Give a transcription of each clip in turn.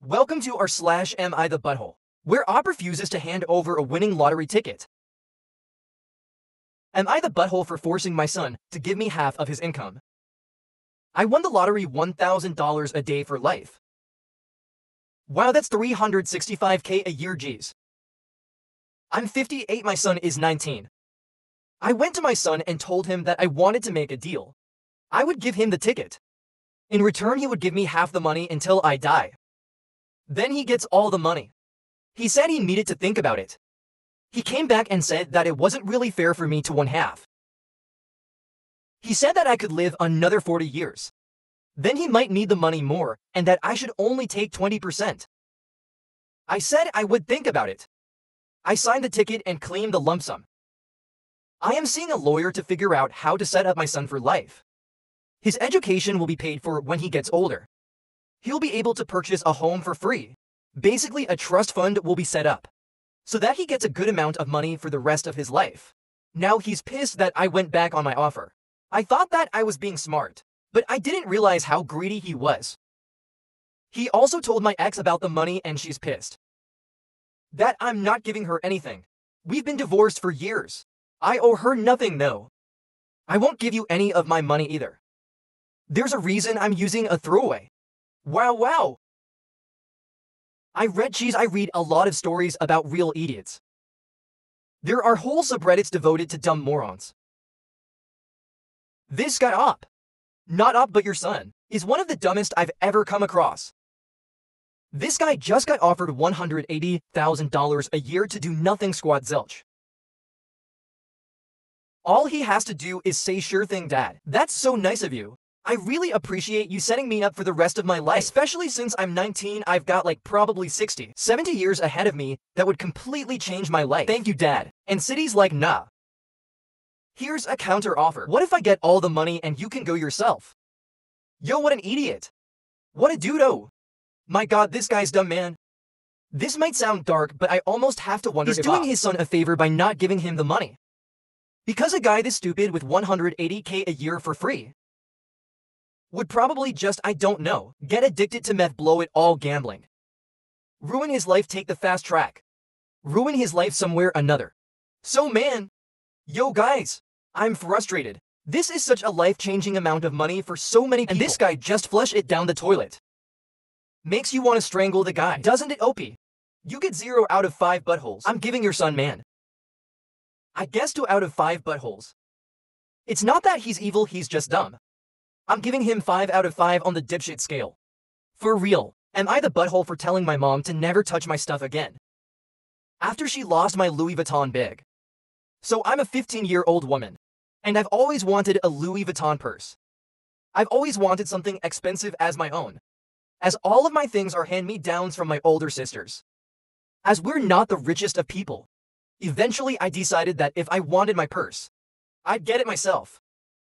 Welcome to our Am I the Butthole, where Op refuses to hand over a winning lottery ticket. Am I the butthole for forcing my son to give me half of his income? I won the lottery $1,000 a day for life. Wow, that's $365K a year, geez. I'm 58, my son is 19. I went to my son and told him that I wanted to make a deal. I would give him the ticket. In return, he would give me half the money until I die. Then he gets all the money. He said he needed to think about it. He came back and said that it wasn't really fair for me to one half. He said that I could live another 40 years. Then he might need the money more, and that I should only take 20%. I said I would think about it. I signed the ticket and claimed the lump sum. I am seeing a lawyer to figure out how to set up my son for life. His education will be paid for when he gets older. He'll be able to purchase a home for free. Basically, a trust fund will be set up, so that he gets a good amount of money for the rest of his life. Now he's pissed that I went back on my offer. I thought that I was being smart, but I didn't realize how greedy he was. He also told my ex about the money and she's pissed. That I'm not giving her anything. We've been divorced for years. I owe her nothing, no. I won't give you any of my money either. There's a reason I'm using a throwaway. Wow. I read a lot of stories about real idiots. There are whole subreddits devoted to dumb morons. This guy Op, not Op but your son, is one of the dumbest I've ever come across. This guy just got offered $180,000 a year to do nothing squat zilch. All he has to do is say sure thing, dad. That's so nice of you. I really appreciate you setting me up for the rest of my life, especially since I'm 19, I've got like probably 60, 70 years ahead of me that would completely change my life. Thank you, dad. And City's like, nah. Here's a counter offer. What if I get all the money and you can go yourself? Yo, what an idiot. What a dudo. My god, this guy's dumb, man. This might sound dark, but I almost have to wonder if he's doing his son a favor by not giving him the money. Because a guy this stupid with $180K a year for free would probably just, I don't know, get addicted to meth, blow it all gambling. Ruin his life, take the fast track. Ruin his life somewhere another. So man, yo guys, I'm frustrated. This is such a life-changing amount of money for so many people. And this guy just flush it down the toilet. Makes you want to strangle the guy, doesn't it, OP? You get 0 out of 5 buttholes. I'm giving your son, man. I guess 2 out of 5 buttholes. It's not that he's evil, he's just dumb. I'm giving him 5 out of 5 on the dipshit scale. For real, am I the butthole for telling my mom to never touch my stuff again? After she lost my Louis Vuitton bag. So I'm a 15-year-old woman, and I've always wanted a Louis Vuitton purse. I've always wanted something expensive as my own, as all of my things are hand-me-downs from my older sisters. As we're not the richest of people, eventually I decided that if I wanted my purse, I'd get it myself.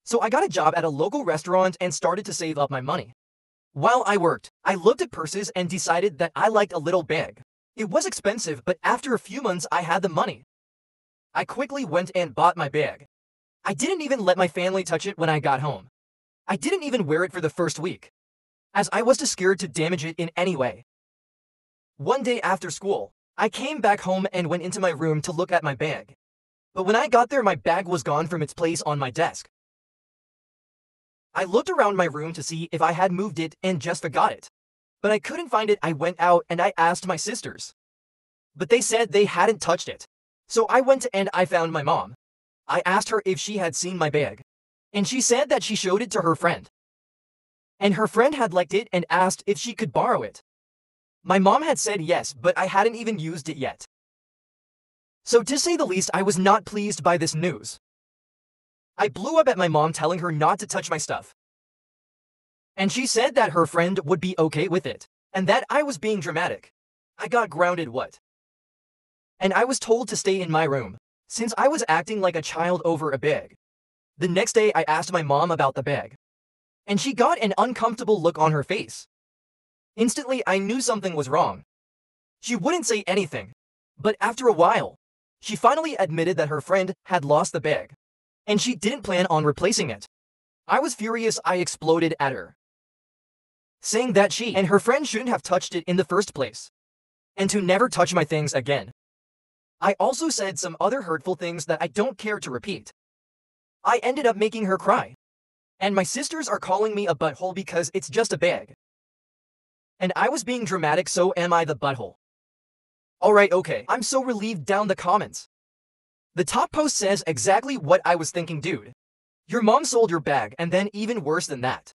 So I got a job at a local restaurant and started to save up my money. While I worked, I looked at purses and decided that I liked a little bag. It was expensive, but after a few months I had the money. I quickly went and bought my bag. I didn't even let my family touch it when I got home. I didn't even wear it for the first week, as I was too scared to damage it in any way. One day after school, I came back home and went into my room to look at my bag. But when I got there, my bag was gone from its place on my desk. I looked around my room to see if I had moved it and just forgot it. But I couldn't find it. I went out and I asked my sisters, but they said they hadn't touched it. So I went and I found my mom. I asked her if she had seen my bag, and she said that she showed it to her friend. And her friend had liked it and asked if she could borrow it. My mom had said yes, but I hadn't even used it yet. So to say the least, I was not pleased by this news. I blew up at my mom telling her not to touch my stuff. And she said that her friend would be okay with it, and that I was being dramatic. I got grounded, what? And I was told to stay in my room, since I was acting like a child over a bag. The next day I asked my mom about the bag, and she got an uncomfortable look on her face. Instantly I knew something was wrong. She wouldn't say anything, but after a while, she finally admitted that her friend had lost the bag, and she didn't plan on replacing it. I was furious. I exploded at her. saying that she and her friend shouldn't have touched it in the first place, and to never touch my things again. I also said some other hurtful things that I don't care to repeat. I ended up making her cry. And my sisters are calling me a butthole because it's just a bag. And I was being dramatic, so am I the butthole? Alright, okay, I'm so relieved down the comments. The top post says exactly what I was thinking, dude. Your mom sold your bag, and then even worse than that.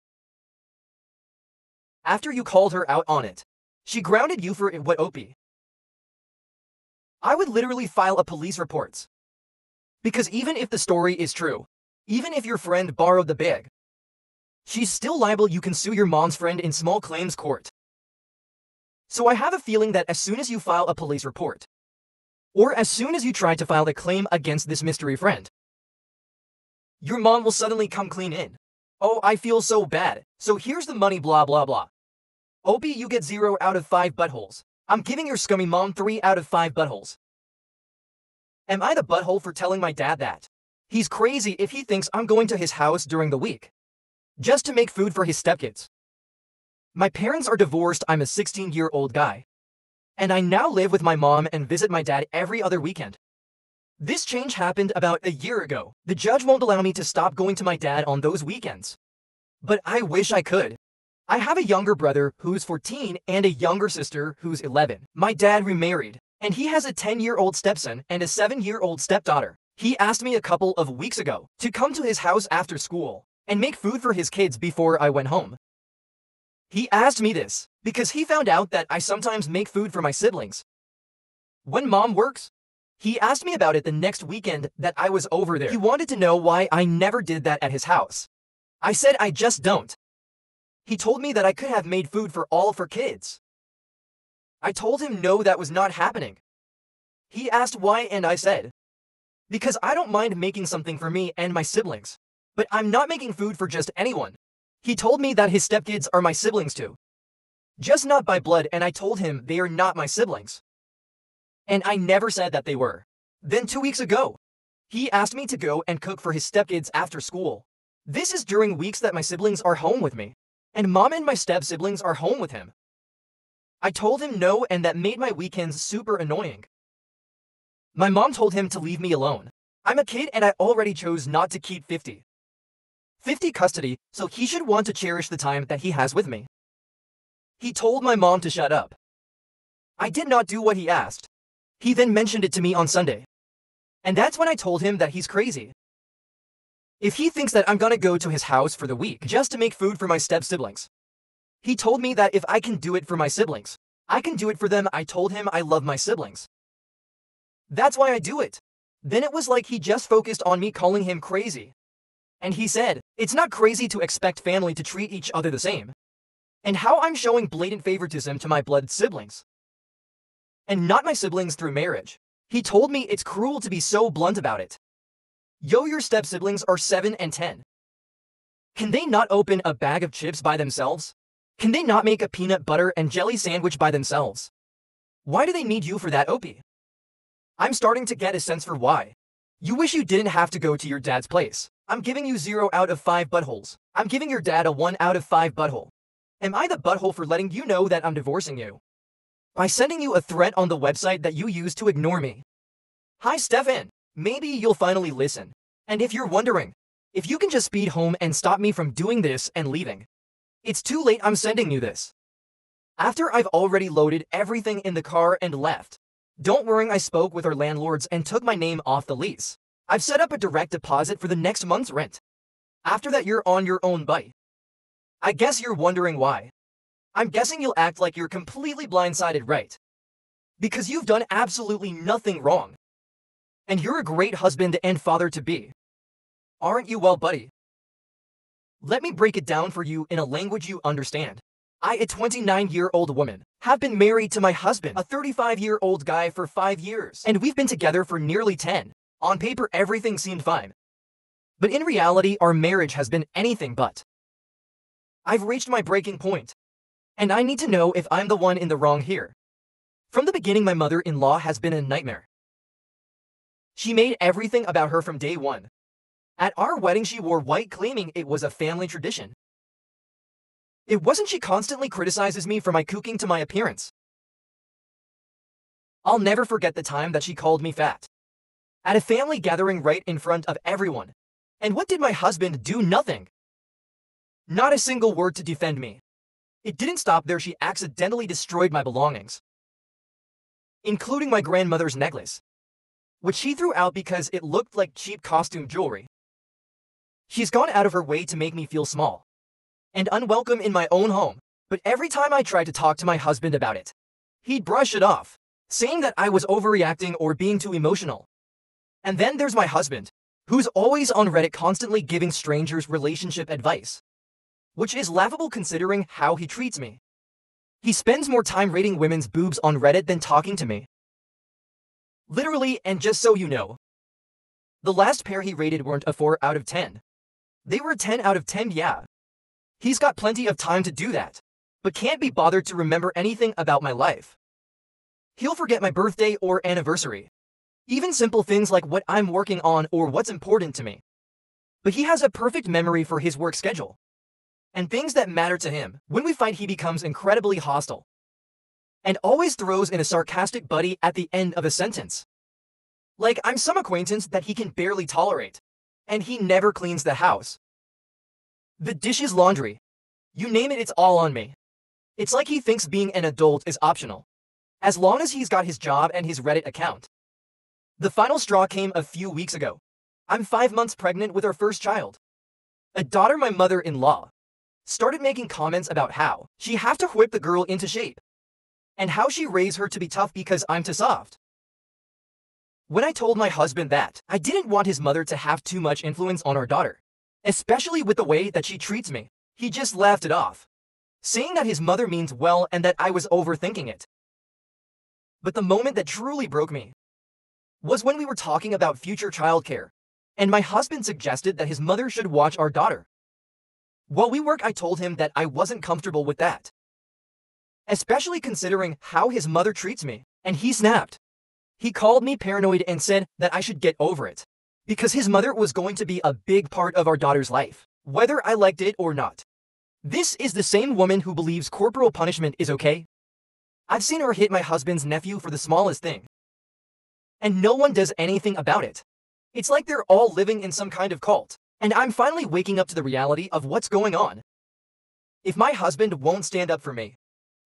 After you called her out on it, she grounded you for it. What, OP? I would literally file a police report. Because even if the story is true, even if your friend borrowed the bag, she's still liable. You can sue your mom's friend in small claims court. So I have a feeling that as soon as you file a police report, or as soon as you try to file a claim against this mystery friend, your mom will suddenly come clean in. Oh, I feel so bad. So here's the money, blah blah blah. OP, you get 0 out of 5 buttholes. I'm giving your scummy mom 3 out of 5 buttholes. Am I the butthole for telling my dad that he's crazy if he thinks I'm going to his house during the week just to make food for his stepkids? My parents are divorced. I'm a 16-year-old guy, and I now live with my mom and visit my dad every other weekend. This change happened about a year ago. The judge won't allow me to stop going to my dad on those weekends, but I wish I could. I have a younger brother who's 14 and a younger sister who's 11. My dad remarried, and he has a 10-year-old stepson and a 7-year-old stepdaughter. He asked me a couple of weeks ago to come to his house after school and make food for his kids before I went home. He asked me this because he found out that I sometimes make food for my siblings when mom works. He asked me about it the next weekend that I was over there. He wanted to know why I never did that at his house. I said I just don't. He told me that I could have made food for all of her kids. I told him no, that was not happening. He asked why, and I said, because I don't mind making something for me and my siblings, but I'm not making food for just anyone. He told me that his stepkids are my siblings too, just not by blood, and I told him they are not my siblings. And I never said that they were. Then 2 weeks ago, he asked me to go and cook for his stepkids after school. This is during weeks that my siblings are home with me, and mom and my step-siblings are home with him. I told him no, and that made my weekends super annoying. My mom told him to leave me alone. I'm a kid and I already chose not to keep 50 custody, so he should want to cherish the time that he has with me. He told my mom to shut up. I did not do what he asked. He then mentioned it to me on Sunday. And that's when I told him that he's crazy. If he thinks that I'm gonna go to his house for the week just to make food for my step-siblings. He told me that if I can do it for my siblings, I can do it for them. I told him I love my siblings. That's why I do it. Then it was like he just focused on me calling him crazy. And he said, it's not crazy to expect family to treat each other the same. And how I'm showing blatant favoritism to my blood siblings. And not my siblings through marriage. He told me it's cruel to be so blunt about it. Yo, your step-siblings are 7 and 10. Can they not open a bag of chips by themselves? Can they not make a peanut butter and jelly sandwich by themselves? Why do they need you for that, OP? I'm starting to get a sense for why. You wish you didn't have to go to your dad's place. I'm giving you 0 out of 5 buttholes. I'm giving your dad a 1 out of 5 butthole. Am I the butthole for letting you know that I'm divorcing you? By sending you a threat on the website that you used to ignore me. Hi, Stefan. Maybe you'll finally listen. And if you're wondering, if you can just speed home and stop me from doing this and leaving. It's too late, I'm sending you this. After I've already loaded everything in the car and left. Don't worry, I spoke with our landlords and took my name off the lease. I've set up a direct deposit for the next month's rent. After that, you're on your own, buddy. I guess you're wondering why. I'm guessing you'll act like you're completely blindsided, right? Because you've done absolutely nothing wrong. And you're a great husband and father-to-be. Aren't you, well, buddy? Let me break it down for you in a language you understand. I, a 29-year-old woman, have been married to my husband, a 35-year-old guy, for 5 years. And we've been together for nearly 10. On paper, everything seemed fine. But in reality, our marriage has been anything but. I've reached my breaking point. And I need to know if I'm the one in the wrong here. From the beginning, my mother-in-law has been a nightmare. She made everything about her from day one. At our wedding, she wore white, claiming it was a family tradition. It wasn't she constantly criticizes me for my cooking to my appearance. I'll never forget the time that she called me fat. At a family gathering right in front of everyone. And what did my husband do? Nothing. Not a single word to defend me. It didn't stop there, she accidentally destroyed my belongings, including my grandmother's necklace, which she threw out because it looked like cheap costume jewelry. She's gone out of her way to make me feel small and unwelcome in my own home, but every time I tried to talk to my husband about it, he'd brush it off, saying that I was overreacting or being too emotional. And then there's my husband, who's always on Reddit constantly giving strangers relationship advice, which is laughable considering how he treats me. He spends more time rating women's boobs on Reddit than talking to me. Literally, and just so you know, the last pair he rated weren't a 4 out of 10. They were a 10 out of 10, yeah. He's got plenty of time to do that, but can't be bothered to remember anything about my life. He'll forget my birthday or anniversary, even simple things like what I'm working on or what's important to me. But he has a perfect memory for his work schedule and things that matter to him. When we fight, he becomes incredibly hostile and always throws in a sarcastic buddy at the end of a sentence. Like I'm some acquaintance that he can barely tolerate, and he never cleans the house. The dishes, laundry, you name it, it's all on me. It's like he thinks being an adult is optional, as long as he's got his job and his Reddit account. The final straw came a few weeks ago. I'm 5 months pregnant with our first child. A daughter. My mother-in-law started making comments about how she have to whip the girl into shape and how she raised her to be tough because I'm too soft. When I told my husband that I didn't want his mother to have too much influence on our daughter, especially with the way that she treats me, he just laughed it off, saying that his mother means well and that I was overthinking it. But the moment that truly broke me was when we were talking about future childcare, and my husband suggested that his mother should watch our daughter while we work. I told him that I wasn't comfortable with that, especially considering how his mother treats me, and he snapped. He called me paranoid and said that I should get over it, because his mother was going to be a big part of our daughter's life, whether I liked it or not. This is the same woman who believes corporal punishment is okay. I've seen her hit my husband's nephew for the smallest thing, and no one does anything about it. It's like they're all living in some kind of cult, and I'm finally waking up to the reality of what's going on. If my husband won't stand up for me,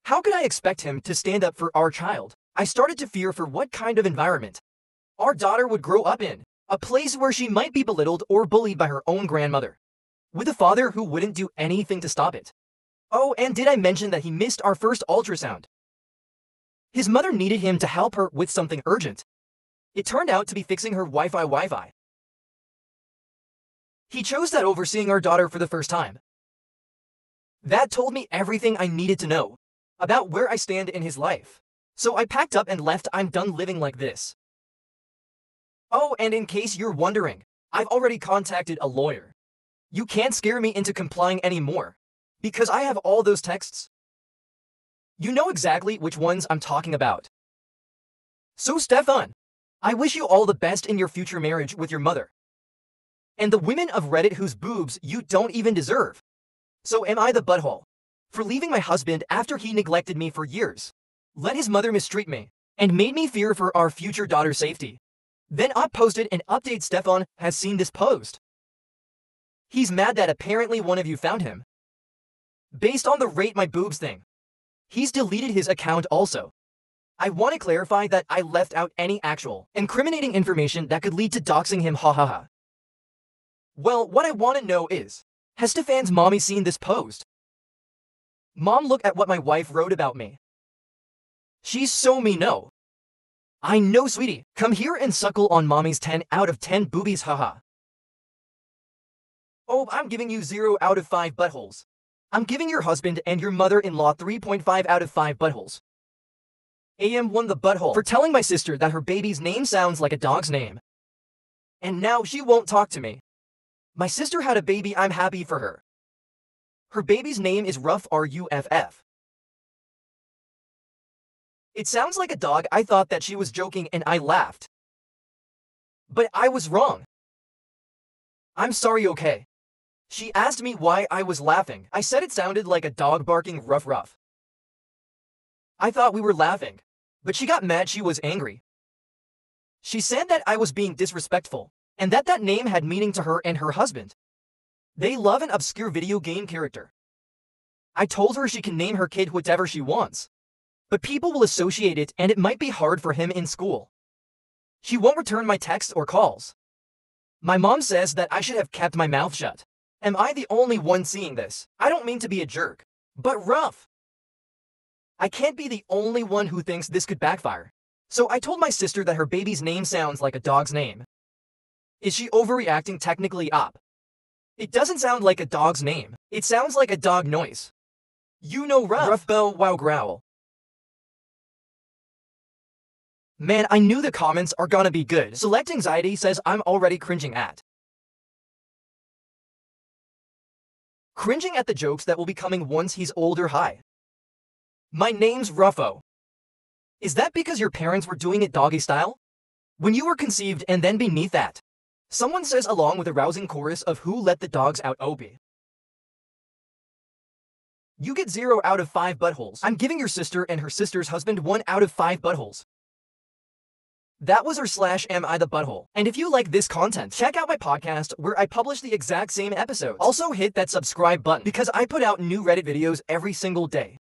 how could I expect him to stand up for our child? I started to fear for what kind of environment our daughter would grow up in, a place where she might be belittled or bullied by her own grandmother, with a father who wouldn't do anything to stop it. Oh, and did I mention that he missed our first ultrasound? His mother needed him to help her with something urgent. It turned out to be fixing her Wi-Fi. He chose that over seeing our daughter for the first time. That told me everything I needed to know about where I stand in his life. So I packed up and left. I'm done living like this. Oh, and in case you're wondering, I've already contacted a lawyer. You can't scare me into complying anymore, because I have all those texts. You know exactly which ones I'm talking about. So Stefan, I wish you all the best in your future marriage with your mother and the women of Reddit whose boobs you don't even deserve. So am I the butthole for leaving my husband after he neglected me for years, let his mother mistreat me, and made me fear for our future daughter's safety? Then I posted an update. Stefan has seen this post. He's mad that apparently one of you found him based on the rate my boobs thing. He's deleted his account also. I want to clarify that I left out any actual incriminating information that could lead to doxing him, hahaha. Well, what I want to know is, has Stefan's mommy seen this post? Mom, look at what my wife wrote about me. She's so mean. No. I know, sweetie. Come here and suckle on mommy's 10 out of 10 boobies, haha. Oh, I'm giving you 0 out of 5 buttholes. I'm giving your husband and your mother-in-law 3.5 out of 5 buttholes. AM1 the butthole for telling my sister that her baby's name sounds like a dog's name. And now she won't talk to me. My sister had a baby. I'm happy for her. Her baby's name is Ruff, R-U-F-F. It sounds like a dog. I thought that she was joking and I laughed. But I was wrong. I'm sorry, okay? She asked me why I was laughing. I said it sounded like a dog barking ruff ruff. I thought we were laughing, but she got mad. She was angry. She said that I was being disrespectful, and that name had meaning to her and her husband. They love an obscure video game character. I told her she can name her kid whatever she wants, but people will associate it and it might be hard for him in school. She won't return my texts or calls. My mom says that I should have kept my mouth shut. Am I the only one seeing this? I don't mean to be a jerk, but rough. I can't be the only one who thinks this could backfire. So I told my sister that her baby's name sounds like a dog's name. Is she overreacting? Technically up. It doesn't sound like a dog's name. It sounds like a dog noise. You know rough. Rough bow wow growl. Man, I knew the comments are gonna be good. Select Anxiety says I'm already cringing at. Cringing at the jokes that will be coming once he's older. Hi. My name's Ruffo. Is that because your parents were doing it doggy style? When you were conceived and then beneath that? Someone says along with a rousing chorus of who let the dogs out. Opie. You get 0 out of 5 buttholes. I'm giving your sister and her sister's husband 1 out of 5 buttholes. That was /am I the butthole. And if you like this content, check out my podcast where I publish the exact same episodes. Also hit that subscribe button because I put out new Reddit videos every single day.